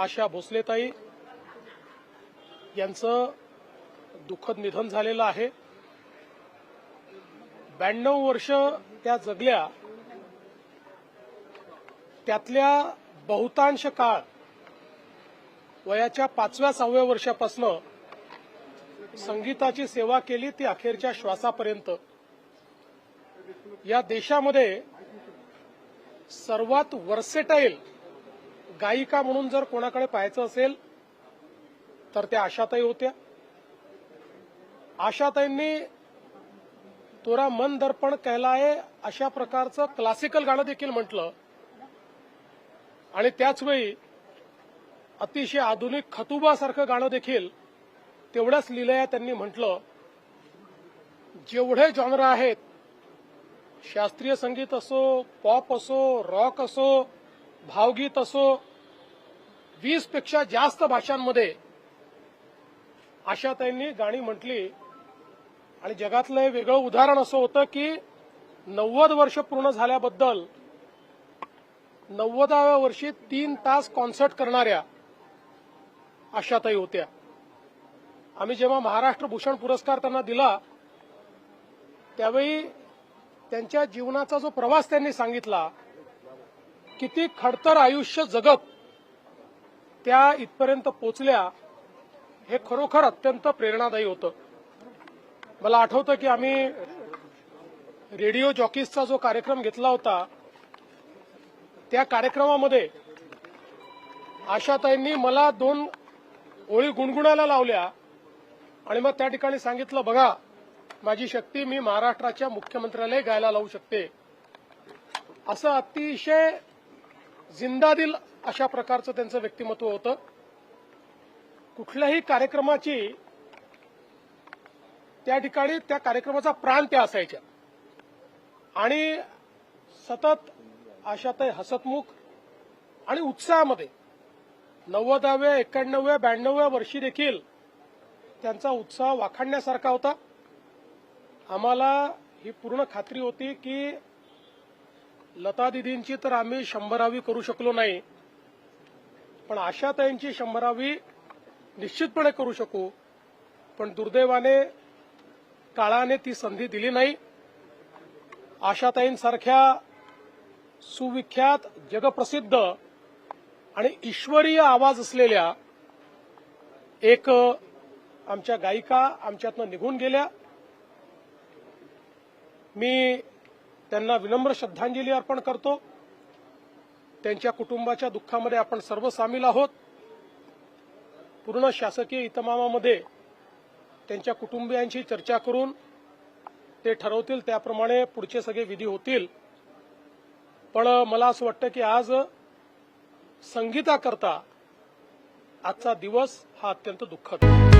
आशा भोसलेताई यांचं दुःखद निधन झालेलं आहे। 92 वर्ष त्या जगल्या, त्यातल्या बहुतांश काळ वयाच्या 5व्या-6व्या वर्षापासून संगीताची सेवा केली, ती अखेरच्या श्वासापर्यंत। या देशामध्ये सर्वात वर्सेटाईल गायिका म्हणून जर कोणाकडे पाहायचं असेल तर त्या आशाताई होत्या। आशाताईंनी तोरा मन दर्पण कहलाए अशा प्रकारचं क्लासिकल गाणं देखील म्हटलं आणि त्याचवेळी अतिशय आधुनिक खतुबासारखं गाणं देखील तेवढ्याच लीलया त्यांनी म्हटलं। जेवढे जॉनर आहेत, शास्त्रीय संगीत असो, पॉप असो, रॉक असो, भावगीत असो, 20 पेक्षा जास्त भाषांमध्ये आशाताईंनी गाणी म्हटली। आणि जगातलं हे वेगळं उदाहरण असं होतं की 90 वर्ष पूर्ण झाल्याबद्दल 90व्या वर्षी 3 तास कॉन्सर्ट करणाऱ्या आशाताई होत्या। आम्ही जेव्हा महाराष्ट्र भूषण पुरस्कार त्यांना दिला त्यावेळी त्यांच्या जीवनाचा जो प्रवास त्यांनी सांगितला, किती खडतर आयुष्य जगत त्या इथपर्यंत पोहोचल्या, हे खरोखर अत्यंत प्रेरणादायी होतं। मला आठवतं की आम्ही रेडिओ जॉकीजचा जो कार्यक्रम घेतला होता, त्या कार्यक्रमामध्ये आशाताईंनी मला 2 ओळी गुणगुणायला लावल्या आणि मग त्या ठिकाणी सांगितलं, बघा माझी शक्ती, मी महाराष्ट्राच्या मुख्यमंत्र्यालाही गायला लावू शकते। असं अतिशय जिंदादिल अशा प्रकारचं त्यांचं व्यक्तिमत्व होतं। कुठल्याही कार्यक्रमाची त्या ठिकाणी त्या कार्यक्रमाचा प्राण त्या असायच्या आणि सतत आशाताई हसतमुख आणि उत्साहामध्ये 90व्या, 91व्या, 92व्या वर्षी देखील त्यांचा उत्साह वाखाणण्यासारखा होता। आम्हाला ही पूर्ण खात्री होती की लता दीदींची तर आम्ही 100वी करू शकलो नाही, पण आशाताईंची 100वी निश्चितपणे करू शकू। पण दुर्दैवाने काळाने ती संधी दिली नाही। आशाताईंसारख्या सुविख्यात, जगप्रसिद्ध आणि ईश्वरीय आवाज असलेल्या एक आमच्या गायिका आमच्यातनं निघून गेल्या। मी त्यांना विनम्र श्रद्धांजली अर्पण करतो। त्यांच्या कुटुंबाच्या दुःखामध्ये आपण सर्व सामील आहोत। पूर्ण शासकीय इतमामामध्ये त्यांच्या कुटुंबियांशी चर्चा करून ते ठरवतील त्याप्रमाणे पुढचे सगळे विधी होतील। पण मला असं वाटतं की आज संगीताकरता आजचा दिवस हा अत्यंत दुःखद आहे।